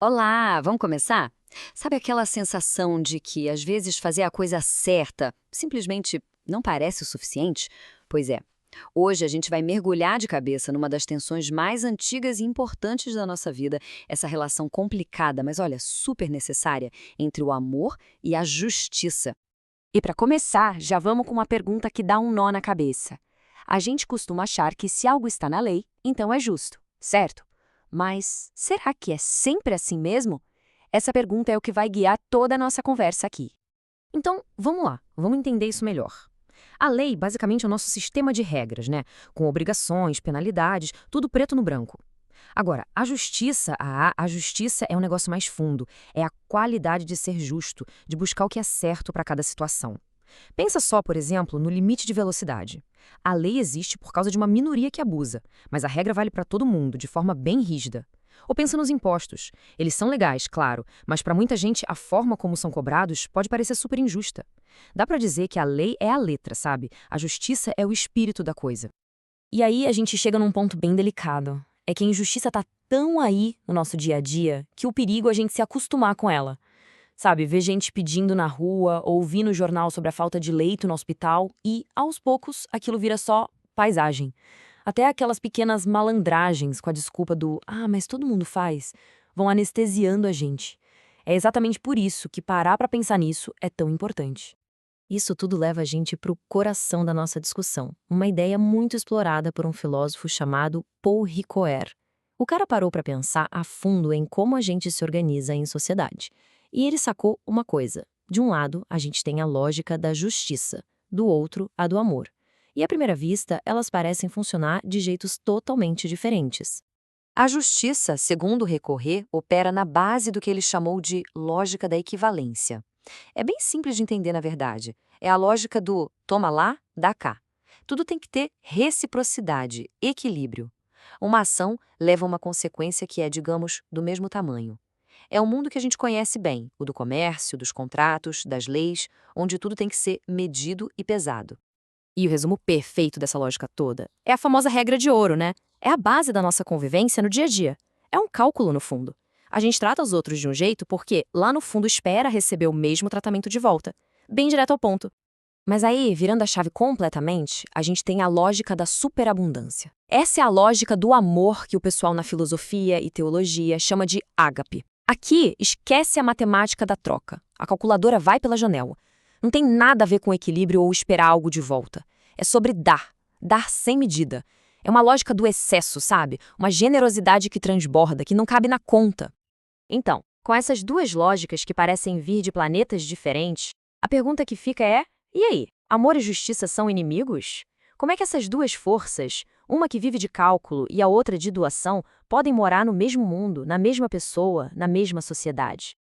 Olá, vamos começar? Sabe aquela sensação de que às vezes fazer a coisa certa simplesmente não parece o suficiente? Pois é, hoje a gente vai mergulhar de cabeça numa das tensões mais antigas e importantes da nossa vida, essa relação complicada, mas olha, super necessária, entre o amor e a justiça. E para começar, já vamos com uma pergunta que dá um nó na cabeça. A gente costuma achar que se algo está na lei, então é justo, certo? Mas será que é sempre assim mesmo? Essa pergunta é o que vai guiar toda a nossa conversa aqui. Então, vamos lá, vamos entender isso melhor. A lei, basicamente, é o nosso sistema de regras, né? Com obrigações, penalidades, tudo preto no branco. Agora, a justiça, a justiça é um negócio mais fundo. É a qualidade de ser justo, de buscar o que é certo para cada situação. Pensa só, por exemplo, no limite de velocidade. A lei existe por causa de uma minoria que abusa, mas a regra vale para todo mundo, de forma bem rígida. Ou pensa nos impostos. Eles são legais, claro, mas para muita gente a forma como são cobrados pode parecer super injusta. Dá para dizer que a lei é a letra, sabe? A justiça é o espírito da coisa. E aí a gente chega num ponto bem delicado. É que a injustiça tá tão aí no nosso dia a dia que o perigo é a gente se acostumar com ela. Sabe, ver gente pedindo na rua, ou ouvir no jornal sobre a falta de leito no hospital e, aos poucos, aquilo vira só paisagem. Até aquelas pequenas malandragens com a desculpa do mas todo mundo faz, vão anestesiando a gente. É exatamente por isso que parar pra pensar nisso é tão importante. Isso tudo leva a gente para o coração da nossa discussão, uma ideia muito explorada por um filósofo chamado Paul Ricoeur. O cara parou para pensar a fundo em como a gente se organiza em sociedade. E ele sacou uma coisa. De um lado, a gente tem a lógica da justiça, do outro, a do amor. E à primeira vista, elas parecem funcionar de jeitos totalmente diferentes. A justiça, segundo Recorrer, opera na base do que ele chamou de lógica da equivalência. É bem simples de entender, na verdade. É a lógica do toma lá, dá cá. Tudo tem que ter reciprocidade, equilíbrio. Uma ação leva a uma consequência que é, digamos, do mesmo tamanho. É o mundo que a gente conhece bem, o do comércio, dos contratos, das leis, onde tudo tem que ser medido e pesado. E o resumo perfeito dessa lógica toda é a famosa regra de ouro, né? É a base da nossa convivência no dia a dia. É um cálculo, no fundo. A gente trata os outros de um jeito porque, lá no fundo, espera receber o mesmo tratamento de volta. Bem direto ao ponto. Mas aí, virando a chave completamente, a gente tem a lógica da superabundância. Essa é a lógica do amor que o pessoal na filosofia e teologia chama de ágape. Aqui, esquece a matemática da troca. A calculadora vai pela janela. Não tem nada a ver com equilíbrio ou esperar algo de volta. É sobre dar. Dar sem medida. É uma lógica do excesso, sabe? Uma generosidade que transborda, que não cabe na conta. Então, com essas duas lógicas que parecem vir de planetas diferentes, a pergunta que fica é: e aí? Amor e justiça são inimigos? Como é que essas duas forças, uma que vive de cálculo e a outra de doação, podem morar no mesmo mundo, na mesma pessoa, na mesma sociedade?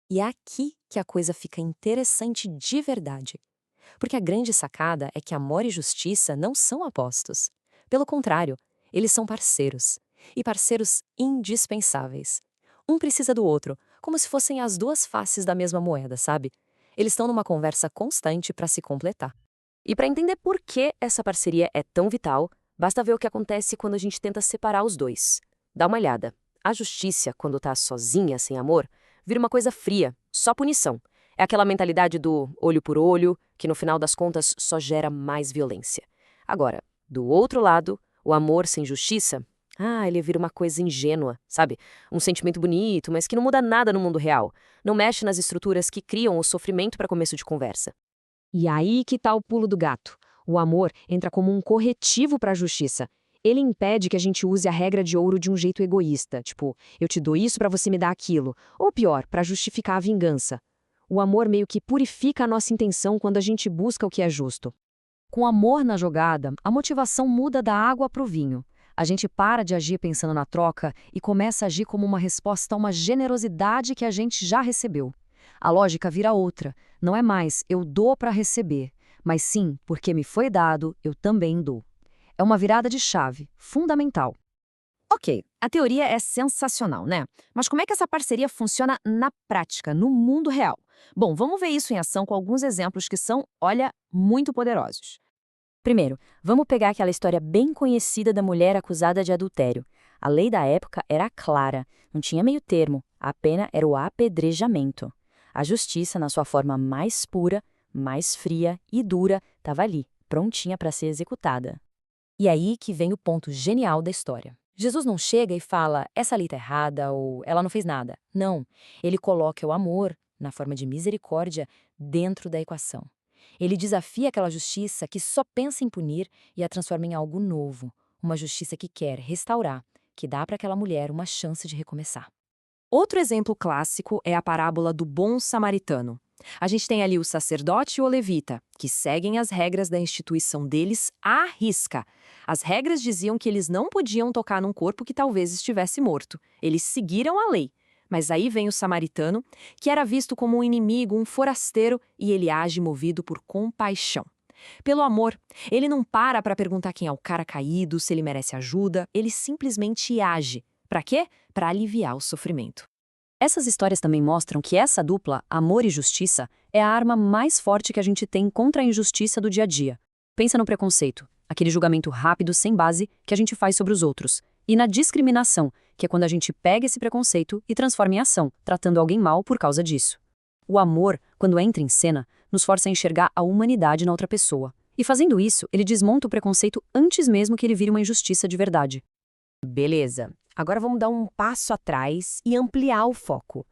E é aqui que a coisa fica interessante de verdade. Porque a grande sacada é que amor e justiça não são opostos. Pelo contrário, eles são parceiros. E parceiros indispensáveis. Um precisa do outro, como se fossem as duas faces da mesma moeda, sabe? Eles estão numa conversa constante para se completar. E para entender por que essa parceria é tão vital, basta ver o que acontece quando a gente tenta separar os dois. Dá uma olhada. A justiça, quando tá sozinha, sem amor, vira uma coisa fria, só punição. É aquela mentalidade do olho por olho, que no final das contas só gera mais violência. Agora, do outro lado, o amor sem justiça, ele vira uma coisa ingênua, sabe? Um sentimento bonito, mas que não muda nada no mundo real. Não mexe nas estruturas que criam o sofrimento para começo de conversa. E aí que tá o pulo do gato. O amor entra como um corretivo para a justiça. Ele impede que a gente use a regra de ouro de um jeito egoísta, tipo, eu te dou isso para você me dar aquilo, ou pior, para justificar a vingança. O amor meio que purifica a nossa intenção quando a gente busca o que é justo. Com amor na jogada, a motivação muda da água para o vinho. A gente para de agir pensando na troca e começa a agir como uma resposta a uma generosidade que a gente já recebeu. A lógica vira outra. Não é mais eu dou para receber, mas sim, porque me foi dado, eu também dou. É uma virada de chave, fundamental. Ok, a teoria é sensacional, né? Mas como é que essa parceria funciona na prática, no mundo real? Bom, vamos ver isso em ação com alguns exemplos que são, olha, muito poderosos. Primeiro, vamos pegar aquela história bem conhecida da mulher acusada de adultério. A lei da época era clara, não tinha meio termo. A pena era o apedrejamento. A justiça, na sua forma mais pura, mais fria e dura, estava ali, prontinha para ser executada. E aí que vem o ponto genial da história. Jesus não chega e fala, essa lei tá errada ou ela não fez nada. Não, ele coloca o amor, na forma de misericórdia, dentro da equação. Ele desafia aquela justiça que só pensa em punir e a transforma em algo novo, uma justiça que quer restaurar, que dá para aquela mulher uma chance de recomeçar. Outro exemplo clássico é a parábola do bom samaritano. A gente tem ali o sacerdote e o levita, que seguem as regras da instituição deles à risca. As regras diziam que eles não podiam tocar num corpo que talvez estivesse morto. Eles seguiram a lei. Mas aí vem o samaritano, que era visto como um inimigo, um forasteiro, e ele age movido por compaixão. Pelo amor, ele não para perguntar quem é o cara caído, se ele merece ajuda, ele simplesmente age. Para quê? Para aliviar o sofrimento. Essas histórias também mostram que essa dupla, amor e justiça, é a arma mais forte que a gente tem contra a injustiça do dia a dia. Pensa no preconceito, aquele julgamento rápido, sem base, que a gente faz sobre os outros. E na discriminação, que é quando a gente pega esse preconceito e transforma em ação, tratando alguém mal por causa disso. O amor, quando entra em cena, nos força a enxergar a humanidade na outra pessoa. E fazendo isso, ele desmonta o preconceito antes mesmo que ele vire uma injustiça de verdade. Beleza, agora vamos dar um passo atrás e ampliar o foco.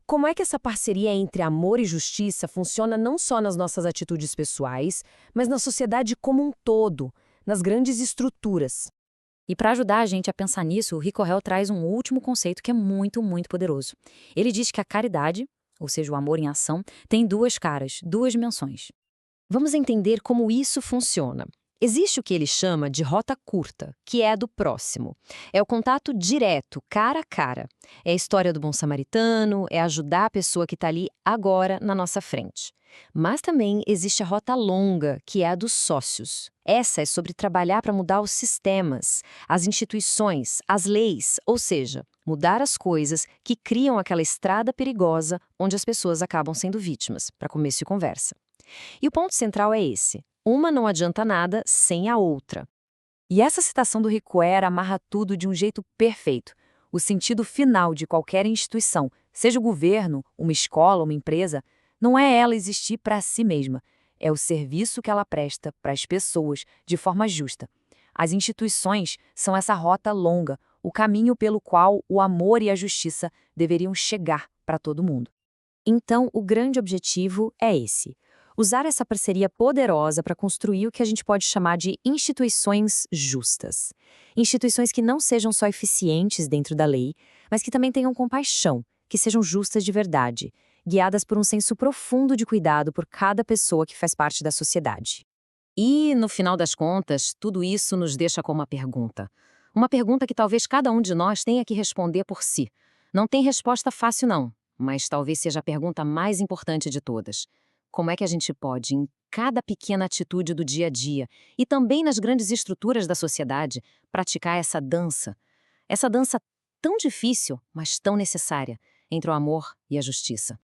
Como é que essa parceria entre amor e justiça funciona não só nas nossas atitudes pessoais, mas na sociedade como um todo, nas grandes estruturas? E para ajudar a gente a pensar nisso, o Rico Hell traz um último conceito que é muito, muito poderoso. Ele diz que a caridade, ou seja, o amor em ação, tem duas caras, duas dimensões. Vamos entender como isso funciona. Existe o que ele chama de rota curta, que é a do próximo. É o contato direto, cara a cara. É a história do bom samaritano, é ajudar a pessoa que está ali agora na nossa frente. Mas também existe a rota longa, que é a dos sócios. Essa é sobre trabalhar para mudar os sistemas, as instituições, as leis, ou seja, mudar as coisas que criam aquela estrada perigosa onde as pessoas acabam sendo vítimas, para começo de conversa. E o ponto central é esse. Uma não adianta nada sem a outra. E essa citação do Ricoeur amarra tudo de um jeito perfeito. O sentido final de qualquer instituição, seja o governo, uma escola, uma empresa, não é ela existir para si mesma. É o serviço que ela presta para as pessoas de forma justa. As instituições são essa rota longa, o caminho pelo qual o amor e a justiça deveriam chegar para todo mundo. Então, o grande objetivo é esse. Usar essa parceria poderosa para construir o que a gente pode chamar de instituições justas. Instituições que não sejam só eficientes dentro da lei, mas que também tenham compaixão, que sejam justas de verdade, guiadas por um senso profundo de cuidado por cada pessoa que faz parte da sociedade. E, no final das contas, tudo isso nos deixa com uma pergunta. Uma pergunta que talvez cada um de nós tenha que responder por si. Não tem resposta fácil, não, mas talvez seja a pergunta mais importante de todas. Como é que a gente pode, em cada pequena atitude do dia a dia e também nas grandes estruturas da sociedade, praticar essa dança tão difícil, mas tão necessária, entre o amor e a justiça?